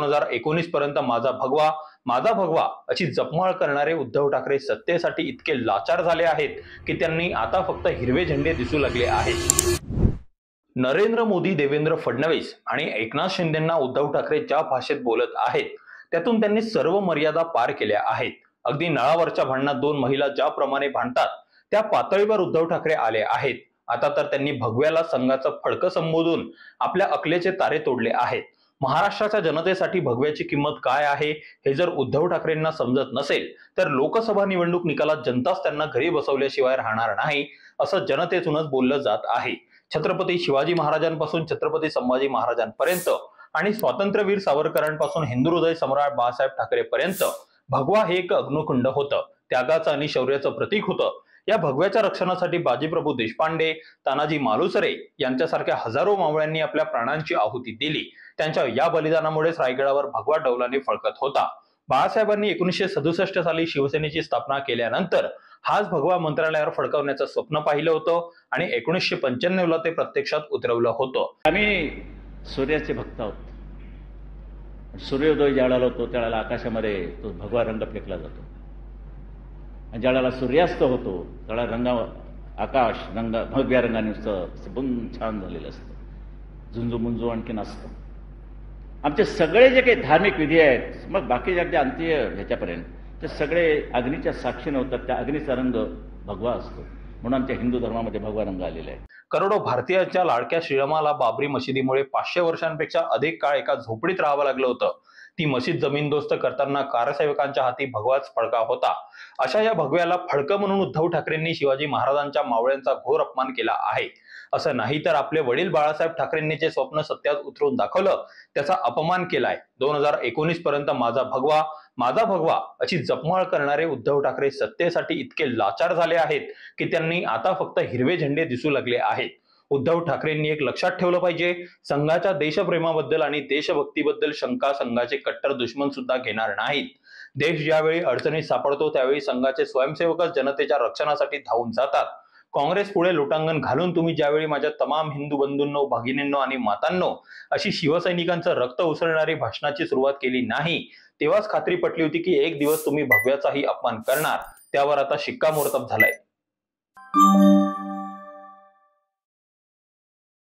2019 पर्यंत माझा भगवा अशी जपमाळ करणारे उद्धव ठाकरे सत्तेसाठी इतके लाचार झाले आहेत की त्यांनी आता फक्त हिरवे झेंडे दिसू लागले आहेत। नरेंद्र मोदी, देवेंद्र फडणवीस आणि एकनाथ शिंदेंना उद्धव ठाकरे ज्या भाषेत बोलत आहेत त्यातून त्यांनी सर्व मर्यादा पार केल्या आहेत। अगदी नळावरच्या भांडणात दोन महिला ज्याप्रमाणे भांडतात त्या पातळीवर उद्धव ठाकरे आले आहेत। आता तर त्यांनी भगव्याला संघाचं फडकं संबोधून आपल्या अकलेचे तारे तोडले आहेत। महाराष्ट्राच्या जनतेसाठी भगव्याची किंमत काय आहे हे जर उद्धव ठाकरेंना समजत नसेल तर लोकसभा निवडणूक निकालात जनताच त्यांना घरी बसवल्याशिवाय राहणार नाही असं जनतेतूनच बोललं जात आहे। छत्रपती शिवाजी महाराजांपासून छत्रपती संभाजी महाराजांपर्यंत आणि स्वातंत्र्यवीर सावरकरांपासून हिंदू हृदय सम्राट बाळासाहेब ठाकरे पर्यंत भगवा हे एक अग्निकुंड होतं, त्यागाचं आणि शौर्याचं प्रतीक होतं। या भगव्याच्या रक्षणासाठी बाजीप्रभू देशपांडे, तानाजी मालुसरे यांच्यासारख्या हजारो मावळ्यांनी आपल्या प्राणांची आहुती दिली। त्यांच्या या बलिदानामुळेच रायगडावर भगवा डौलाने फळकत होता। बाळासाहेबांनी 1967 साली शिवसेनेची स्थापना केल्यानंतर हाच भगवा मंत्रालयावर फडकवण्याचं स्वप्न पाहिलं होतं आणि 1995 ला ते प्रत्यक्षात उतरवलं होतं। आम्ही सूर्याचे भक्त आहोत। सूर्योदय ज्यावेळेला होतो त्यावेळेला आकाशामध्ये तो भगवा रंग फेकला जातो आणि ज्यावेळेला सूर्यास्त होतो त्यावेळेला आकाश भगव्या रंगाने नुसतं छान झालेलं असतं, झुंजू मुंजू आणखीन असतं। आमचे सगळे जे काही धार्मिक विधी आहेत, मग बाकी अगदी अंतीय ह्याच्यापर्यंत ते सगळे अग्नीच्या साक्षीने होतात। त्या अग्नीचा रंग भगवा असतो, म्हणून आमच्या हिंदू धर्मामध्ये भगवा रंग आलेला आहे। करोडो भारतीयांच्या लाडक्या श्रीरामाला बाबरी मशिदीमुळे 500 वर्षांपेक्षा अधिक काळ एका झोपडीत राहावं लागलं होतं। ती मशीद जमीनदोस्त करताना कारसेवकांच्या हाती भगवाच फडका होता। अशा या भगव्याला फडकं म्हणून उद्धव ठाकरेंनी शिवाजी महाराजांच्या मावळ्यांचा घोर अपमान केला आहे। असं नाही तर आपले वडील बाळासाहेब ठाकरेंनी जे स्वप्न सत्यात उतरवून दाखवलं त्याचा अपमान केलाय। 2019 पर्यंत माझा भगवा अशी जपमाळ करणारे उद्धव ठाकरे सत्तेसाठी इतके लाचार झाले आहेत की त्यांनी आता फक्त हिरवे झेंडे दिसू लागले आहेत। उद्धव ठाकरेंनी एक लक्षात ठेवलं पाहिजे, संघाच्या देशप्रेमाबद्दल आणि देशभक्तीबद्दल शंका संघाचे कट्टर दुश्मन सुद्धा घेणार नाहीत। देश ज्यावेळी अडचणीत सापडतो त्यावेळी संघाचे स्वयंसेवकच जनतेच्या रक्षणासाठी धावून जातात। काँग्रेस पुढे लोटांगण घालून तुम्ही ज्यावेळी माझ्या तमाम हिंदू बंधूंनो, भगिनींनो आणि मातांनो अशी शिवसैनिकांचं रक्त उसळणारी भाषणाची सुरुवात केली नाही तेव्हाच खात्री पटली होती की एक दिवस तुम्ही भगव्याचाही अपमान करणार। त्यावर आता शिक्कामोर्तब झालाय।